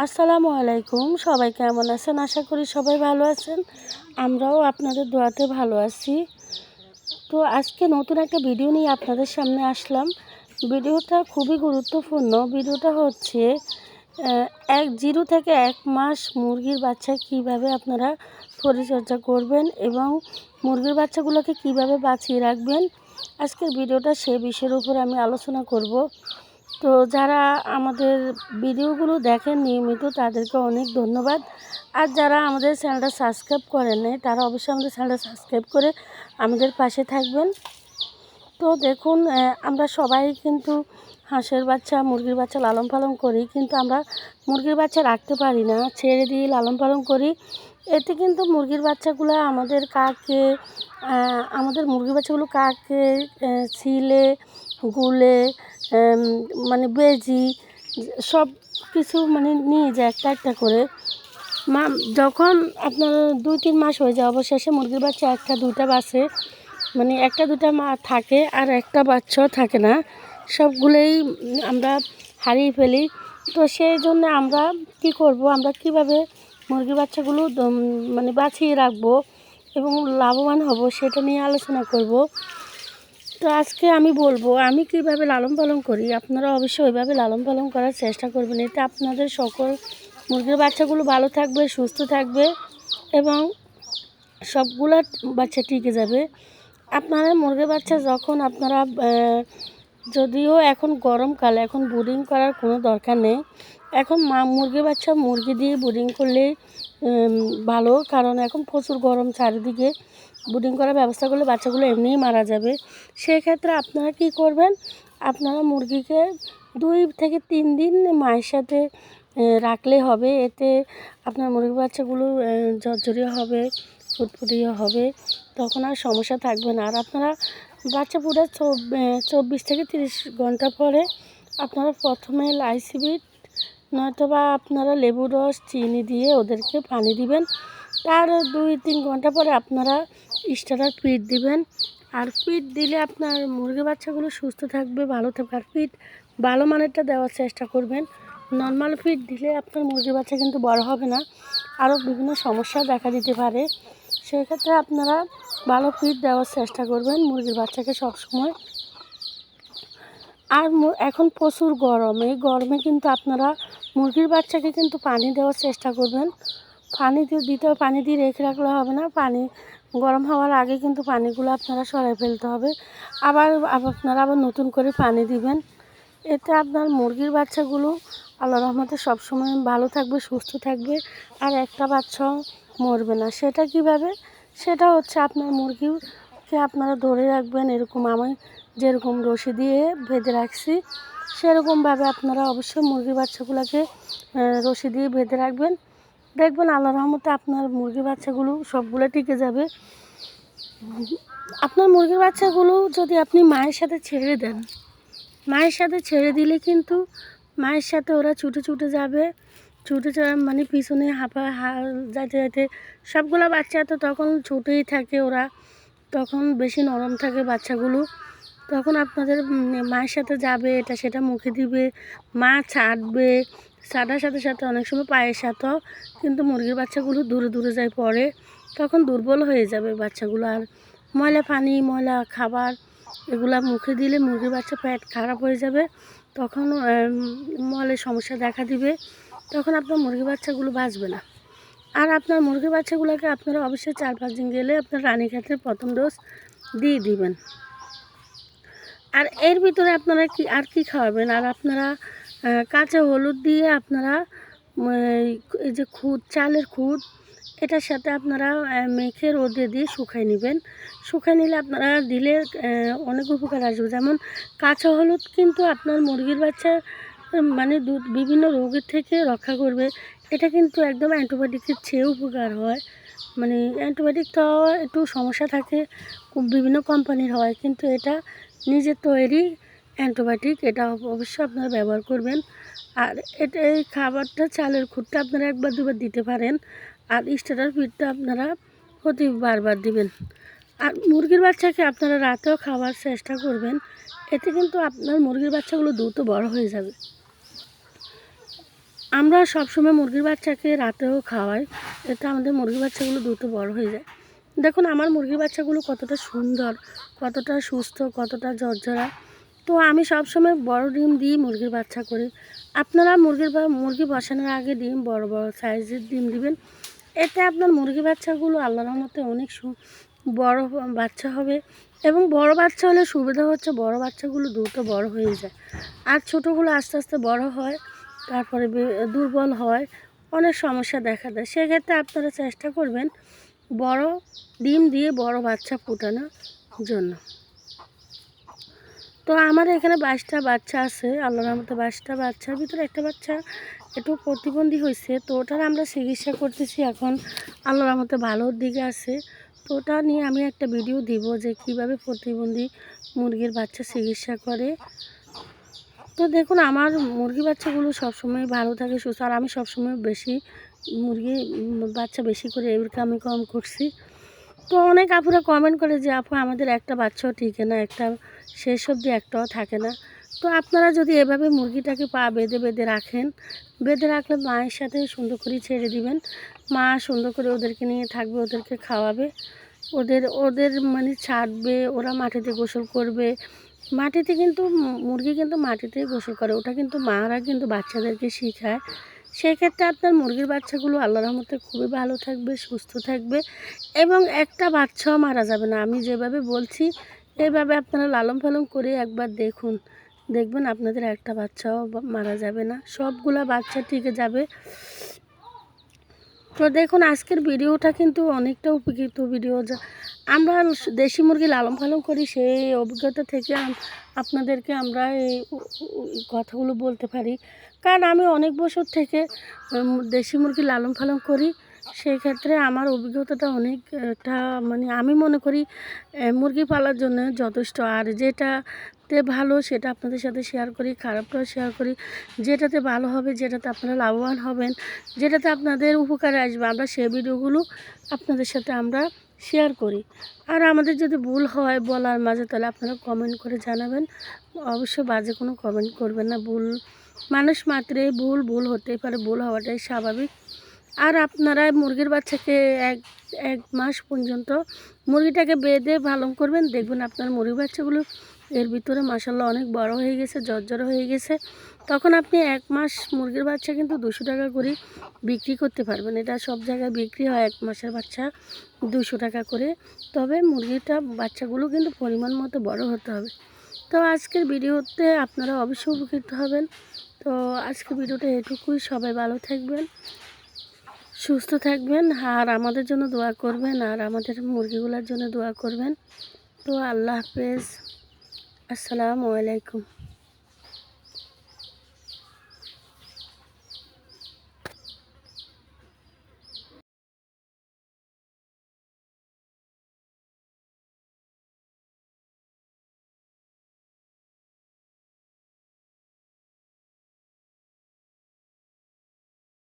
আসসালামু আলাইকুম। সবাই কেমন আছেন? আশা করি সবাই ভালো আছেন। আমরাও আপনাদের দোয়াতে ভালো আছি। তো আজকে নতুন একটা ভিডিও নিয়ে আপনাদের সামনে আসলাম। ভিডিওটা খুবই গুরুত্বপূর্ণ। ভিডিওটা হচ্ছে 0 থেকে 1 মাস মুরগির বাচ্চা কিভাবে আপনারা পরিচর্যা করবেন এবং মুরগির বাচ্চাগুলোকে কিভাবে বাঁচিয়ে রাখবেন। আজকের ভিডিওটা সে বিষয়ের উপর আমি আলোচনা করব। তো যারা আমাদের ভিডিওগুলো দেখেন নিয়মিত তাদেরকে অনেক ধন্যবাদ। আর যারা আমাদের চ্যানেলটা সাবস্ক্রাইব করেন নাই তারা অবশ্যই আমাদের চ্যানেলটা সাবস্ক্রাইব করে আমাদের পাশে থাকবেন। তো দেখুন, আমরা সবাই কিন্তু হাঁসের বাচ্চা মুরগির বাচ্চা লালন পালন করি, কিন্তু আমরা মুরগির বাচ্চা রাখতে পারি না, ছেড়ে দিয়ে লালন পালন করি। এতে কিন্তু মুরগির বাচ্চাগুলো আমাদের মুরগির বাচ্চাগুলো কাকে ছিলে গুলে মানে বেজি সব কিছু মানে নিয়ে যায় একটা একটা করে। যখন আপনার 2-3 মাস হয়ে যায় অবশেষে মুরগির বাচ্চা একটা দুটা বাঁচে, মানে একটা দুটা মা থাকে আর একটা বাচ্চাও থাকে না, সবগুলোই আমরা হারিয়ে ফেলি। তো সেই জন্য আমরা কি করব, আমরা কিভাবে মুরগির বাচ্চাগুলো মানে বাঁচিয়ে রাখবো এবং লাভবান হব সেটা নিয়ে আলোচনা করব। তো আজকে আমি বলবো আমি কিভাবে লালন পালন করি। আপনারা অবশ্যই ওইভাবে লালন পালন করার চেষ্টা করবেন। এতে আপনাদের সকল মুরগির বাচ্চাগুলো ভালো থাকবে, সুস্থ থাকবে এবং সবগুলো বাচ্চা টিকে যাবে। আপনারা মুরগির বাচ্চা যখন আপনারা যদিও এখন গরমকাল, এখন ব্রুডিং করার কোনো দরকার নেই। এখন মুরগির বাচ্চা মুরগি দিয়ে ব্রুডিং করলেই ভালো, কারণ এখন প্রচুর গরম চারিদিকে। ব্রুডিং করার ব্যবস্থা করলে বাচ্চাগুলো এমনিই মারা যাবে। সেক্ষেত্রে আপনারা কি করবেন, আপনারা মুরগিকে 2 থেকে 3 দিন মায়ের সাথে রাখলে হবে। এতে আপনার মুরগির বাচ্চাগুলো ঝরঝরিয়া হবে, ফুটফুটিয়ে হবে, তখন আর সমস্যা থাকবে না। আর আপনারা বাচ্চা পুরো 24 থেকে 30 ঘন্টা পরে আপনারা প্রথমে লাইসিবিট নয়তোবা আপনারা লেবুর রস চিনি দিয়ে ওদেরকে পানি দিবেন। তার 2-3 ঘন্টা পরে আপনারা স্টার্টার ফিড দিবেন। আর ফিড দিলে আপনার মুরগি বাচ্চাগুলো সুস্থ থাকবে, ভালো থাকবে। আর ফিড ভালো মানেরটা দেওয়ার চেষ্টা করবেন। নর্মাল ফিড দিলে আপনার মুরগির বাচ্চা কিন্তু বড় হবে না, আরও বিভিন্ন সমস্যা দেখা দিতে পারে। সেক্ষেত্রে আপনারা ভালো ফিড দেওয়ার চেষ্টা করবেন মুরগির বাচ্চাকে সবসময়। আর এখন প্রচুর গরম, এই গরমে কিন্তু আপনারা মুরগির বাচ্চাকে কিন্তু পানি দেওয়ার চেষ্টা করবেন। পানি দিতে হবে, পানি দিয়ে রেখে রাখলে হবে না, পানি গরম হওয়ার আগে কিন্তু পানিগুলো আপনারা সরাই ফেলতে হবে। আপনারা আবার নতুন করে পানি দিবেন। এতে আপনার মুরগির বাচ্চাগুলো আল্লাহর রহমতে সবসময় ভালো থাকবে, সুস্থ থাকবে, আর একটা বাচ্চাও মরবে না। সেটা কিভাবে, সেটা হচ্ছে আপনার মুরগিকে আপনারা ধরে রাখবেন। এরকম আমি যেরকম রশি দিয়ে বেঁধে রাখছি সেরকমভাবে আপনারা অবশ্যই মুরগির বাচ্চাগুলোকে রশি দিয়ে বেঁধে রাখবেন। দেখবেন আল্লাহর রহমতে আপনার মুরগির বাচ্চাগুলো সবগুলো টিকে যাবে। আপনার মুরগির বাচ্চাগুলো যদি আপনি মায়ের সাথে ছেড়ে দেন, মায়ের সাথে ছেড়ে দিলে কিন্তু মায়ের সাথে ওরা ছুটে ছুটে যাবে, মানে পিছনে যাইতে যাইতে সবগুলো বাচ্চা তো তখন ছুটেই থাকে, ওরা তখন বেশি নরম থাকে বাচ্চাগুলো। তখন আপনাদের মায়ের সাথে যাবে, এটা সেটা মুখে দিবে, মা ছাড়বে, ছাড়ার সাথে সাথে অনেক সময় পায়ের সাথেও কিন্তু মুরগির বাচ্চাগুলো দূরে দূরে যায় পড়ে, তখন দুর্বল হয়ে যাবে বাচ্চাগুলো। আর ময়লা পানি, ময়লা খাবার এগুলা মুখে দিলে মুরগির বাচ্চা পেট খারাপ হয়ে যাবে, তখন মলের সমস্যা দেখা দিবে, তখন আপনার মুরগির বাচ্চাগুলো বাঁচবে না। আর আপনার মুরগির বাচ্চাগুলোকে আপনারা অবশ্যই 4-5 দিন গেলে আপনার রানীক্ষেতের প্রথম ডোজ দিয়ে দিবেন। আর এর ভিতরে আপনারা কি খাওয়াবেন, আর আপনারা কাঁচা হলুদ দিয়ে আপনারা এই যে চালের খুদ এটার সাথে আপনারা মেখে রোদে দিয়ে শুকায় নেবেন। শুকায় নিলে আপনারা দিলে অনেক উপকার আসবে। যেমন কাঁচা হলুদ কিন্তু আপনার মুরগির বাচ্চা মানে বিভিন্ন রোগের থেকে রক্ষা করবে। এটা কিন্তু একদম অ্যান্টিবায়োটিকের চেয়ে উপকার হয়। মানে অ্যান্টিবায়োটিক তো একটু সমস্যা থাকে, বিভিন্ন কোম্পানির হয়, কিন্তু এটা নিজের তৈরি অ্যান্টিবায়োটিক, এটা অবশ্যই আপনারা ব্যবহার করবেন। আর এই খাবারটা চালের খুদটা আপনারা 1-2 বার দিতে পারেন। আর স্টার্টার ফিডটা আপনারা প্রতি বারবার দিবেন। আর মুরগির বাচ্চাকে আপনারা রাতেও খাওয়ার চেষ্টা করবেন। এতে কিন্তু আপনার মুরগির বাচ্চাগুলো দ্রুত বড় হয়ে যাবে। আমরা সবসময় মুরগির বাচ্চাকে রাতেও খাওয়াই, এতে আমাদের মুরগির বাচ্চাগুলো দ্রুত বড় হয়ে যায়। দেখুন আমার মুরগির বাচ্চাগুলো কতটা সুন্দর, কতটা সুস্থ, কতটা ঝরঝরা। তো আমি সবসময় বড় ডিম দিই মুরগির বাচ্চা করি। আপনারা মুরগি বসানোর আগে ডিম বড় বড় সাইজের ডিম দিবেন। এতে আপনার মুরগি বাচ্চাগুলো আল্লাহর রহমতে অনেক বড় বাচ্চা হবে। এবং বড় বাচ্চা হলে সুবিধা হচ্ছে বড় বাচ্চাগুলো দ্রুত বড় হয়ে যায়, আর ছোটোগুলো আস্তে আস্তে বড় হয়, তারপরে দুর্বল হয়, অনেক সমস্যা দেখা দেয়। সেক্ষেত্রে আপনারা চেষ্টা করবেন বড় ডিম দিয়ে বড় বাচ্চা ফোটানোর জন্য। তো আমার এখানে 22টা বাচ্চা আছে, আল্লাহর রহমতে 22টা বাচ্চার ভিতরে একটা বাচ্চা একটু প্রতিবন্ধী হয়েছে, তো ওটার আমরা চিকিৎসা করতেছি এখন, আল্লাহর রহমতে ভালোর দিকে আছে। তো ওটা নিয়ে আমি একটা ভিডিও দিব যে কিভাবে প্রতিবন্ধী মুরগির বাচ্চা চিকিৎসা করে। তো দেখুন আমার মুরগি বাচ্চাগুলো সবসময় ভালো থাকে, সুস্থ, আর আমি সবসময় বেশি মুরগি বাচ্চা বেশি করে এবারকে আমি কম করছি। তো অনেক আপুরা কমেন্ট করে যে আপু আমাদের একটা বাচ্চাও টিকে না, একটা শেষ অবধি একটাও থাকে না। তো আপনারা যদি এভাবে মুরগিটাকে পা বেঁধে বেঁধে রাখেন, বেঁধে রাখলে মায়ের সাথে সুন্দর করে ছেড়ে দিবেন, মা সুন্দর করে ওদেরকে নিয়ে থাকবে, ওদেরকে খাওয়াবে, ওদের ওদের মানে ছাড়বে, ওরা মাটিতে গোসল করবে। মাটিতে কিন্তু মুরগি কিন্তু মাটিতেই গোসল করে, ওটা কিন্তু মারা কিন্তু বাচ্চাদেরকে শেখায়। সেক্ষেত্রে আপনার মুরগির বাচ্চাগুলো আল্লাহর রহমতে খুবই ভালো থাকবে, সুস্থ থাকবে, এবং একটা বাচ্চাও মারা যাবে না। আমি যেভাবে বলছি এইভাবে আপনারা লালন পালন করে একবার দেখুন, দেখবেন আপনাদের একটা বাচ্চাও মারা যাবে না, সবগুলা বাচ্চা টিকে যাবে। তো দেখুন আজকের ভিডিওটা কিন্তু অনেকটা উপকৃত ভিডিও, যা আমরা দেশি মুরগি লালন পালন করি সেই অভিজ্ঞতা থেকে আপনাদেরকে আমরা এই কথাগুলো বলতে পারি। কারণ আমি অনেক বছর থেকে দেশি মুরগি লালন পালন করি, সেই ক্ষেত্রে আমার অভিজ্ঞতাটা অনেকটা, মানে আমি মনে করি মুরগি পালার জন্য যথেষ্ট। আর যেটাতে ভালো সেটা আপনাদের সাথে শেয়ার করি, খারাপটাও শেয়ার করি। যেটাতে ভালো হবে, যেটাতে আপনারা লাভবান হবেন, যেটাতে আপনাদের উপকারে আসবে, আমরা সেই ভিডিওগুলো আপনাদের সাথে আমরা শেয়ার করি। আর আমাদের যদি ভুল হয় বলার মাঝে, তাহলে আপনারা কমেন্ট করে জানাবেন। অবশ্যই বাজে কোনো কমেন্ট করবেন না। মানুষ মাত্রই ভুল হতেই পারে, ভুল হওয়াটাই স্বাভাবিক। আর আপনারা মুরগির বাচ্চাকে এক মাস পর্যন্ত মুরগিটাকে বেঁধে পালন করবেন, দেখবেন আপনার মুরগির বাচ্চাগুলো এর ভিতরে মাশাআল্লাহ অনেক বড় হয়ে গেছে, ঝরঝরে হয়ে গেছে। তখন আপনি 1 মাস মুরগির বাচ্চা কিন্তু 200 টাকা করে বিক্রি করতে পারবেন। এটা সব জায়গায় বিক্রি হয়, 1 মাসের বাচ্চা 200 টাকা করে। তবে বাচ্চাগুলো কিন্তু পরিমাণ মতো বড় হতে হবে। তো আজকের ভিডিওতে আপনারা অবশ্যই উপকৃত হবেন। তো আজকের ভিডিওটা এটুকুই। সবাই ভালো থাকবেন, সুস্থ থাকবেন, আর আমাদের জন্য দোয়া করবেন, আর আমাদের মুরগিগুলোর জন্য দোয়া করবেন। তো আল্লাহ হাফেজ, আসসালামু আলাইকুম।